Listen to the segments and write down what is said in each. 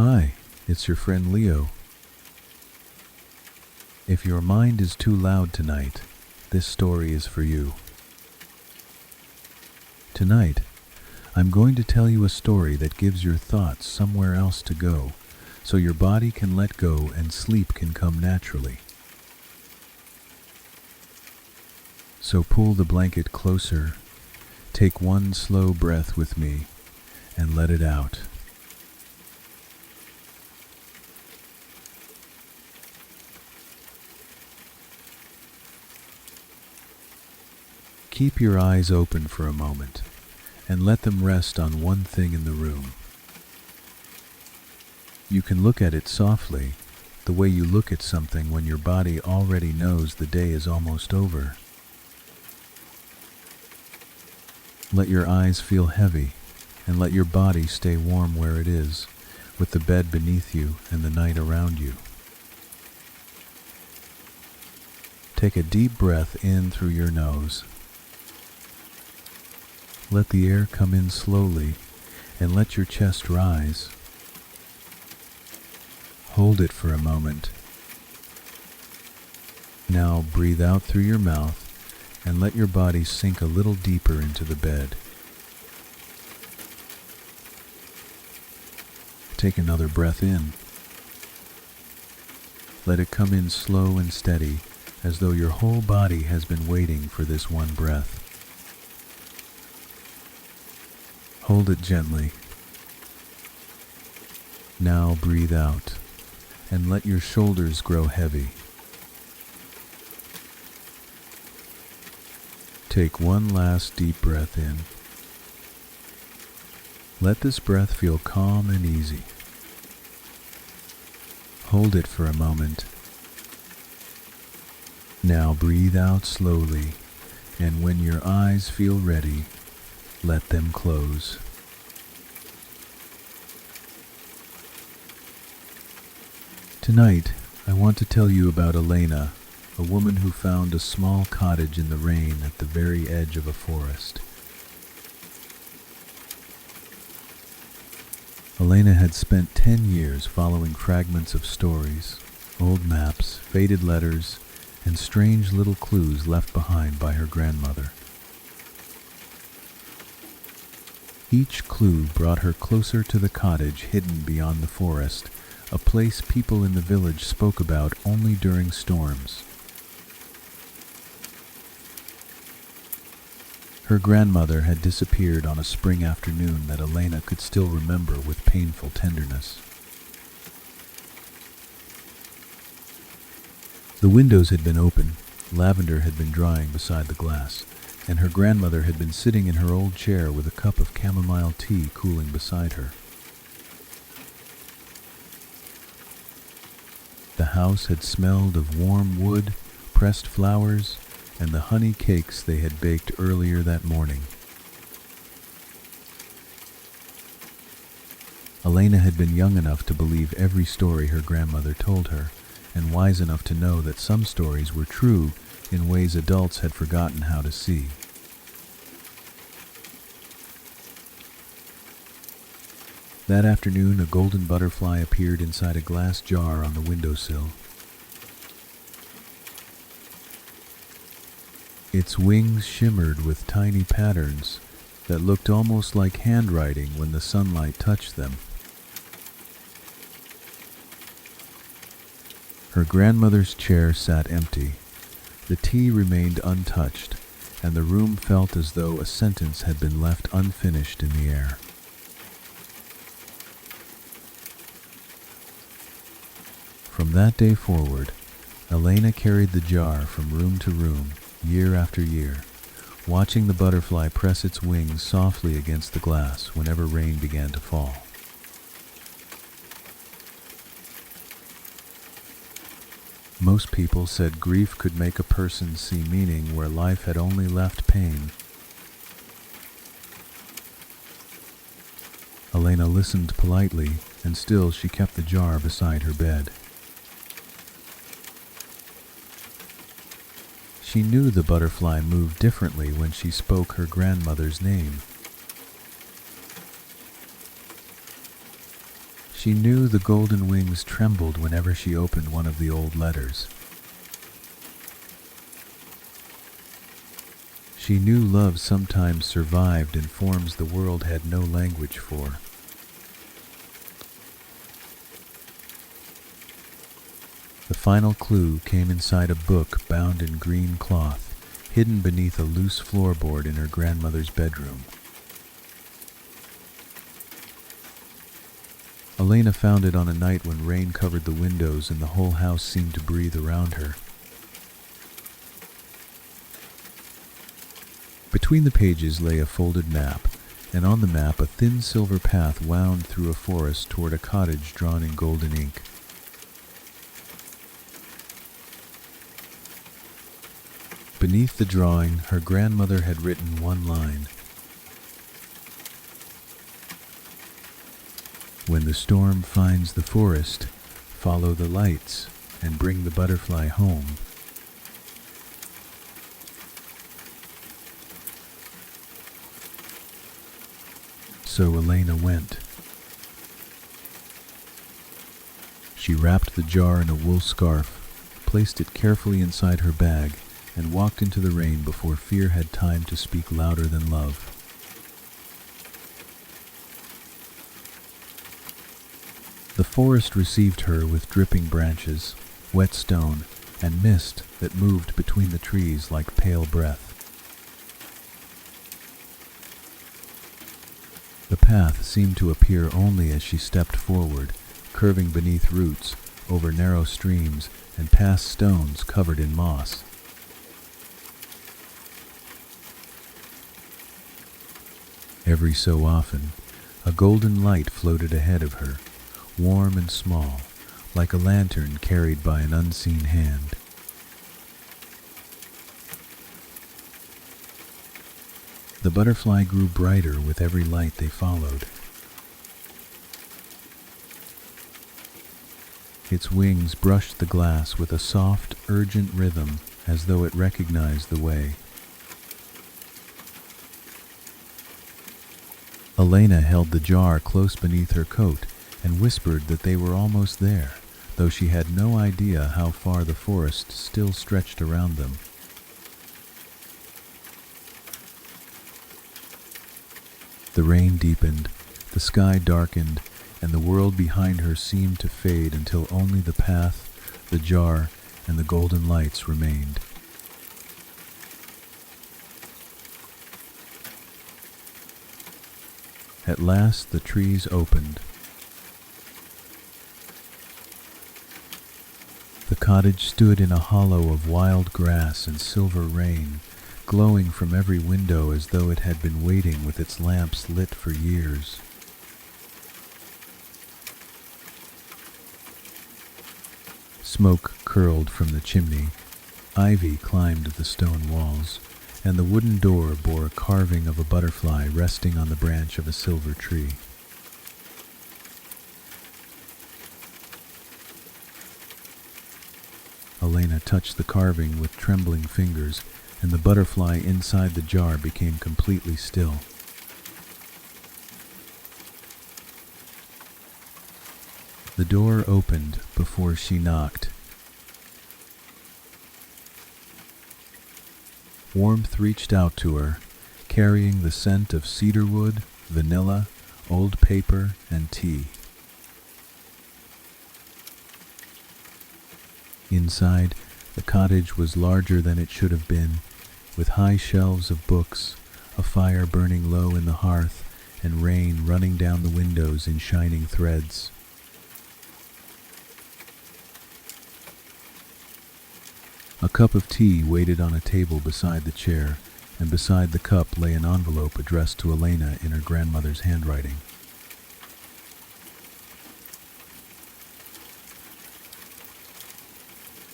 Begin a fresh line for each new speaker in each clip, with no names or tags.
Hi, it's your friend Leo. If your mind is too loud tonight, this story is for you. Tonight, I'm going to tell you a story that gives your thoughts somewhere else to go, so your body can let go and sleep can come naturally. So pull the blanket closer, take one slow breath with me, and let it out. Keep your eyes open for a moment and let them rest on one thing in the room. You can look at it softly, the way you look at something when your body already knows the day is almost over. Let your eyes feel heavy and let your body stay warm where it is, with the bed beneath you and the night around you. Take a deep breath in through your nose. Let the air come in slowly and let your chest rise. Hold it for a moment. Now breathe out through your mouth and let your body sink a little deeper into the bed. Take another breath in. Let it come in slow and steady, as though your whole body has been waiting for this one breath. Hold it gently. Now breathe out and let your shoulders grow heavy. Take one last deep breath in. Let this breath feel calm and easy. Hold it for a moment. Now breathe out slowly, and when your eyes feel ready, let them close. Tonight, I want to tell you about Elena, a woman who found a small cottage in the rain at the very edge of a forest. Elena had spent 10 years following fragments of stories, old maps, faded letters, and strange little clues left behind by her grandmother. Each clue brought her closer to the cottage hidden beyond the forest, a place people in the village spoke about only during storms. Her grandmother had disappeared on a spring afternoon that Elena could still remember with painful tenderness. The windows had been open, lavender had been drying beside the glass, and her grandmother had been sitting in her old chair with a cup of chamomile tea cooling beside her. The house had smelled of warm wood, pressed flowers, and the honey cakes they had baked earlier that morning. Elena had been young enough to believe every story her grandmother told her, and wise enough to know that some stories were true in ways adults had forgotten how to see. That afternoon, a golden butterfly appeared inside a glass jar on the windowsill. Its wings shimmered with tiny patterns that looked almost like handwriting when the sunlight touched them. Her grandmother's chair sat empty. The tea remained untouched, and the room felt as though a sentence had been left unfinished in the air. From that day forward, Elena carried the jar from room to room, year after year, watching the butterfly press its wings softly against the glass whenever rain began to fall. Most people said grief could make a person see meaning where life had only left pain. Elena listened politely, and still she kept the jar beside her bed. She knew the butterfly moved differently when she spoke her grandmother's name. She knew the golden wings trembled whenever she opened one of the old letters. She knew love sometimes survived in forms the world had no language for. The final clue came inside a book bound in green cloth, hidden beneath a loose floorboard in her grandmother's bedroom. Elena found it on a night when rain covered the windows and the whole house seemed to breathe around her. Between the pages lay a folded map, and on the map a thin silver path wound through a forest toward a cottage drawn in golden ink. Beneath the drawing, her grandmother had written one line. When the storm finds the forest, follow the lights and bring the butterfly home. So Elena went. She wrapped the jar in a wool scarf, placed it carefully inside her bag, and walked into the rain before fear had time to speak louder than love. The forest received her with dripping branches, wet stone, and mist that moved between the trees like pale breath. The path seemed to appear only as she stepped forward, curving beneath roots, over narrow streams, and past stones covered in moss. Every so often, a golden light floated ahead of her, warm and small, like a lantern carried by an unseen hand. The butterfly grew brighter with every light they followed. Its wings brushed the glass with a soft, urgent rhythm as though it recognized the way. Elena held the jar close beneath her coat and whispered that they were almost there, though she had no idea how far the forest still stretched around them. The rain deepened, the sky darkened, and the world behind her seemed to fade until only the path, the jar, and the golden lights remained. At last the trees opened. The cottage stood in a hollow of wild grass and silver rain, glowing from every window as though it had been waiting with its lamps lit for years. Smoke curled from the chimney, ivy climbed the stone walls, and the wooden door bore a carving of a butterfly resting on the branch of a silver tree. Elena touched the carving with trembling fingers, and the butterfly inside the jar became completely still. The door opened before she knocked. Warmth reached out to her, carrying the scent of cedarwood, vanilla, old paper, and tea. Inside, the cottage was larger than it should have been, with high shelves of books, a fire burning low in the hearth, and rain running down the windows in shining threads. A cup of tea waited on a table beside the chair, and beside the cup lay an envelope addressed to Elena in her grandmother's handwriting.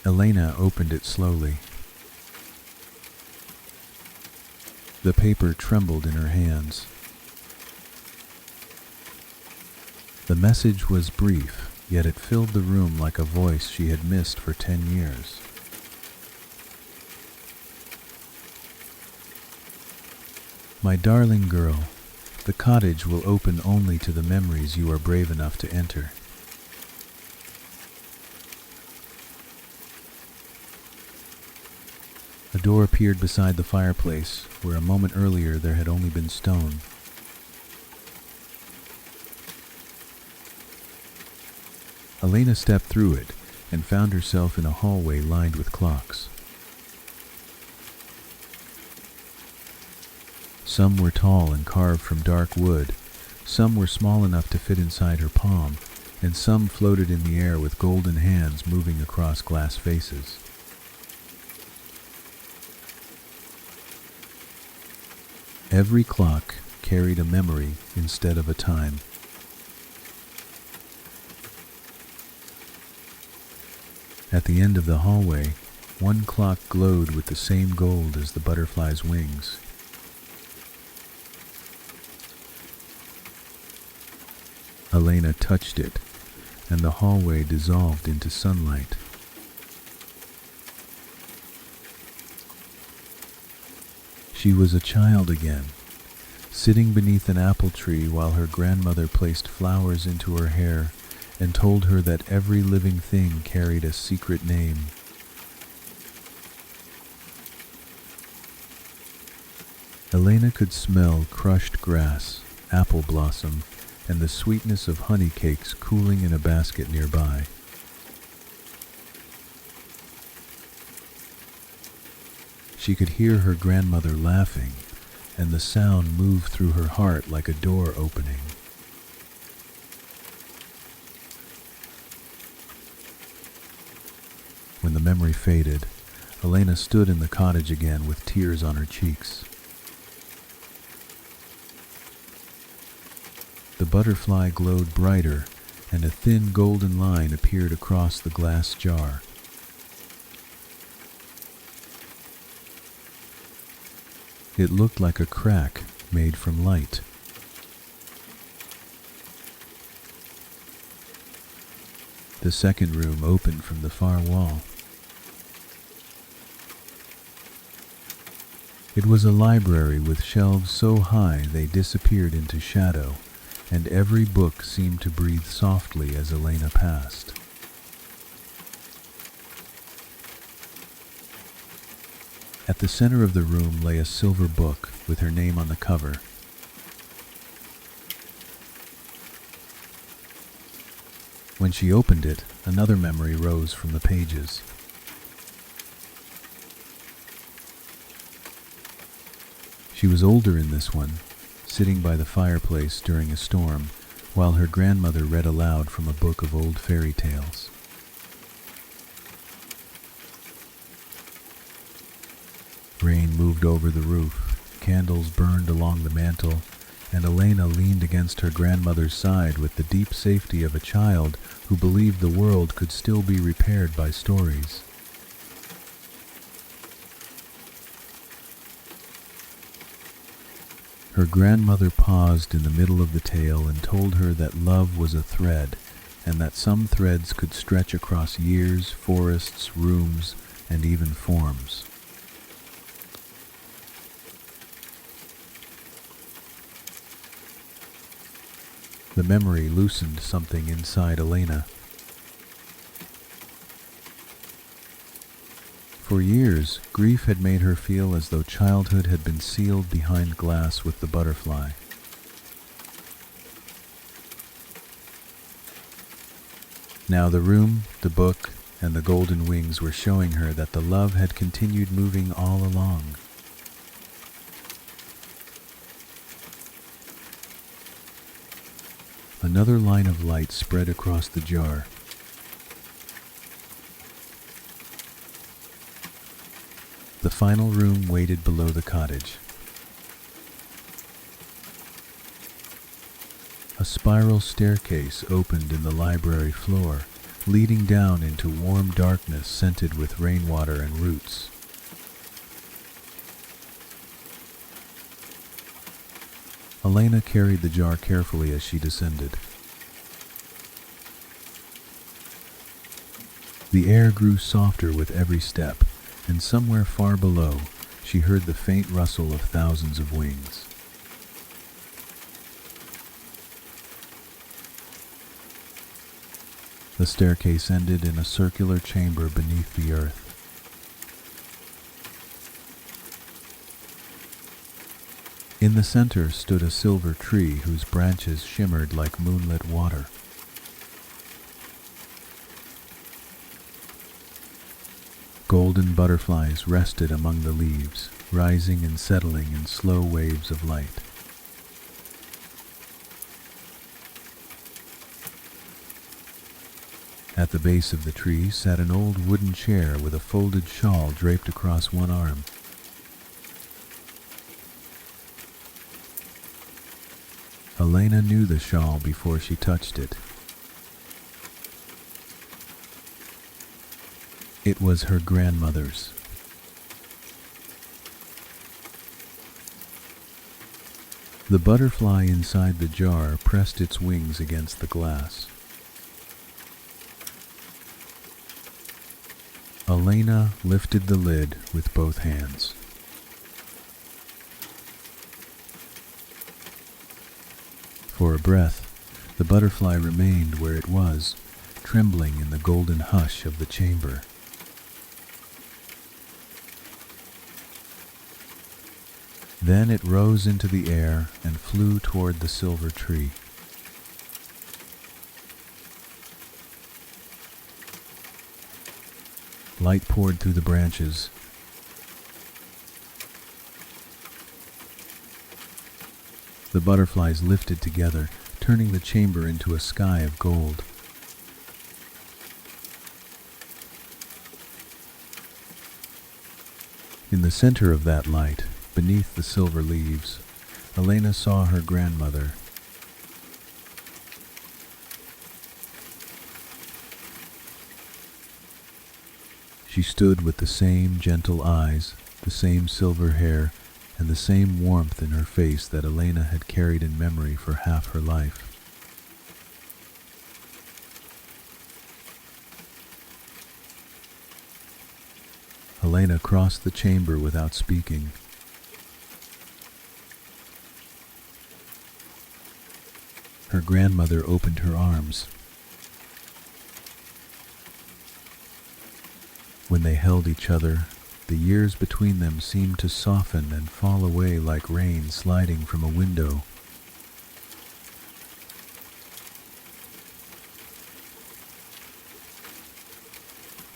Elena opened it slowly. The paper trembled in her hands. The message was brief, yet it filled the room like a voice she had missed for 10 years. My darling girl, the cottage will open only to the memories you are brave enough to enter. A door appeared beside the fireplace, where a moment earlier there had only been stone. Elena stepped through it and found herself in a hallway lined with clocks. Some were tall and carved from dark wood, some were small enough to fit inside her palm, and some floated in the air with golden hands moving across glass faces. Every clock carried a memory instead of a time. At the end of the hallway, one clock glowed with the same gold as the butterfly's wings. Elena touched it, and the hallway dissolved into sunlight. She was a child again, sitting beneath an apple tree while her grandmother placed flowers into her hair and told her that every living thing carried a secret name. Elena could smell crushed grass, apple blossom, and the sweetness of honey cakes cooling in a basket nearby. She could hear her grandmother laughing, and the sound moved through her heart like a door opening. When the memory faded, Elena stood in the cottage again with tears on her cheeks. The butterfly glowed brighter, and a thin golden line appeared across the glass jar. It looked like a crack made from light. The second room opened from the far wall. It was a library with shelves so high they disappeared into shadow, and every book seemed to breathe softly as Elena passed. At the center of the room lay a silver book with her name on the cover. When she opened it, another memory rose from the pages. She was older in this one, sitting by the fireplace during a storm, while her grandmother read aloud from a book of old fairy tales. Rain moved over the roof, candles burned along the mantel, and Elena leaned against her grandmother's side with the deep safety of a child who believed the world could still be repaired by stories. Her grandmother paused in the middle of the tale and told her that love was a thread, and that some threads could stretch across years, forests, rooms, and even forms. The memory loosened something inside Elena. For years, grief had made her feel as though childhood had been sealed behind glass with the butterfly. Now the room, the book, and the golden wings were showing her that the love had continued moving all along. Another line of light spread across the jar. The final room waited below the cottage. A spiral staircase opened in the library floor, leading down into warm darkness scented with rainwater and roots. Elena carried the jar carefully as she descended. The air grew softer with every step, and somewhere far below, she heard the faint rustle of thousands of wings. The staircase ended in a circular chamber beneath the earth. In the center stood a silver tree whose branches shimmered like moonlit water. Golden butterflies rested among the leaves, rising and settling in slow waves of light. At the base of the tree sat an old wooden chair with a folded shawl draped across one arm. Elena knew the shawl before she touched it. It was her grandmother's. The butterfly inside the jar pressed its wings against the glass. Elena lifted the lid with both hands. For a breath, the butterfly remained where it was, trembling in the golden hush of the chamber. Then it rose into the air and flew toward the silver tree. Light poured through the branches. The butterflies lifted together, turning the chamber into a sky of gold. In the center of that light, beneath the silver leaves, Elena saw her grandmother. She stood with the same gentle eyes, the same silver hair, and the same warmth in her face that Elena had carried in memory for half her life. Elena crossed the chamber without speaking. Her grandmother opened her arms. When they held each other, the years between them seemed to soften and fall away like rain sliding from a window.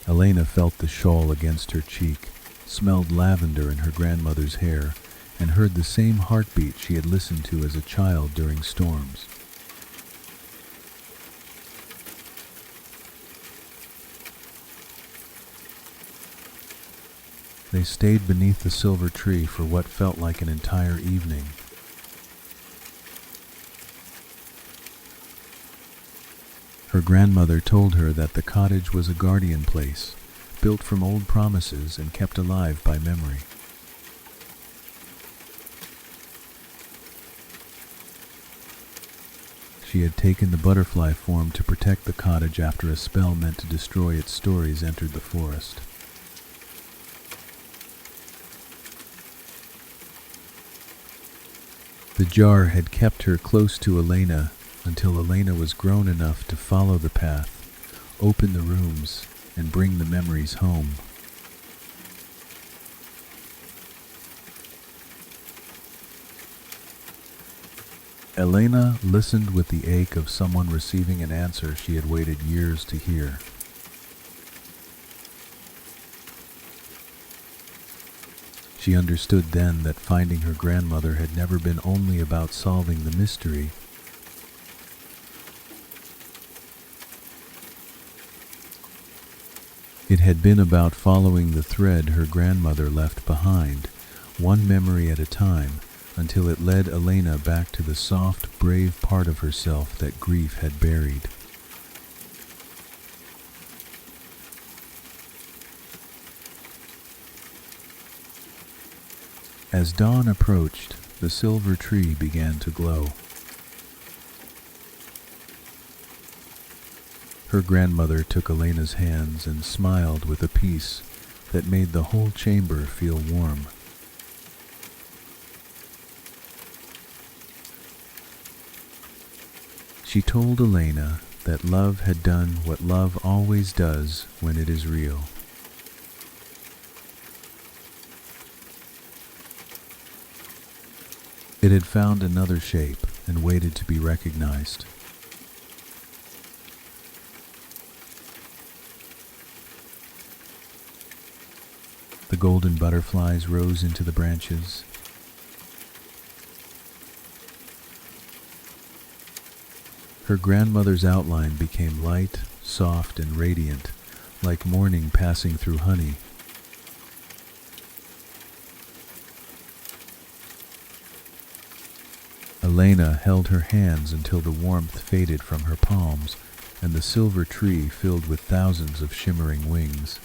Elena felt the shawl against her cheek, smelled lavender in her grandmother's hair, and heard the same heartbeat she had listened to as a child during storms. They stayed beneath the silver tree for what felt like an entire evening. Her grandmother told her that the cottage was a guardian place, built from old promises and kept alive by memory. She had taken the butterfly form to protect the cottage after a spell meant to destroy its stories entered the forest. The jar had kept her close to Elena until Elena was grown enough to follow the path, open the rooms, and bring the memories home. Elena listened with the ache of someone receiving an answer she had waited years to hear. She understood then that finding her grandmother had never been only about solving the mystery. It had been about following the thread her grandmother left behind, one memory at a time, until it led Elena back to the soft, brave part of herself that grief had buried. As dawn approached, the silver tree began to glow. Her grandmother took Elena's hands and smiled with a peace that made the whole chamber feel warm. She told Elena that love had done what love always does when it is real. It had found another shape and waited to be recognized. The golden butterflies rose into the branches. Her grandmother's outline became light, soft, and radiant, like morning passing through honey. Elena held her hands until the warmth faded from her palms, and the silver tree filled with thousands of shimmering wings.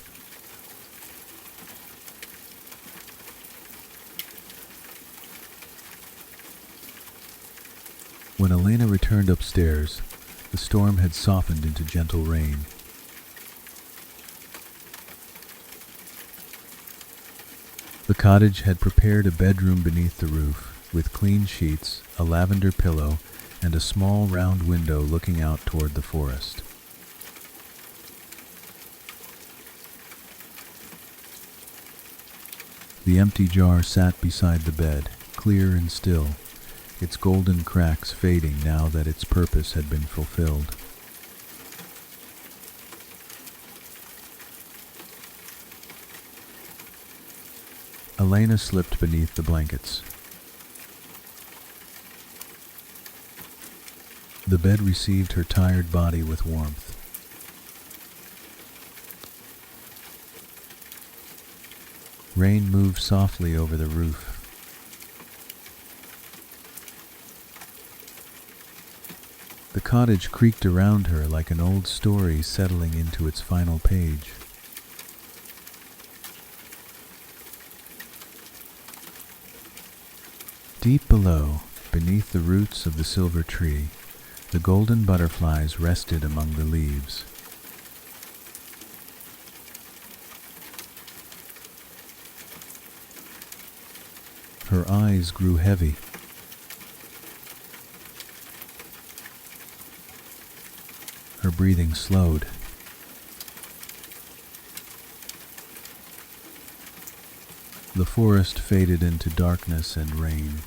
When Elena returned upstairs, the storm had softened into gentle rain. The cottage had prepared a bedroom beneath the roof, with clean sheets, a lavender pillow, and a small round window looking out toward the forest. The empty jar sat beside the bed, clear and still, its golden cracks fading now that its purpose had been fulfilled. Elena slipped beneath the blankets. The bed received her tired body with warmth. Rain moved softly over the roof. The cottage creaked around her like an old story settling into its final page. Deep below, beneath the roots of the silver tree, the golden butterflies rested among the leaves. Her eyes grew heavy. Her breathing slowed. The forest faded into darkness and rain.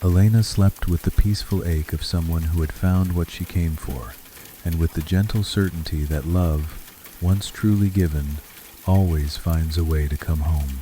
Elena slept with the peaceful ache of someone who had found what she came for, and with the gentle certainty that love, once truly given, always finds a way to come home.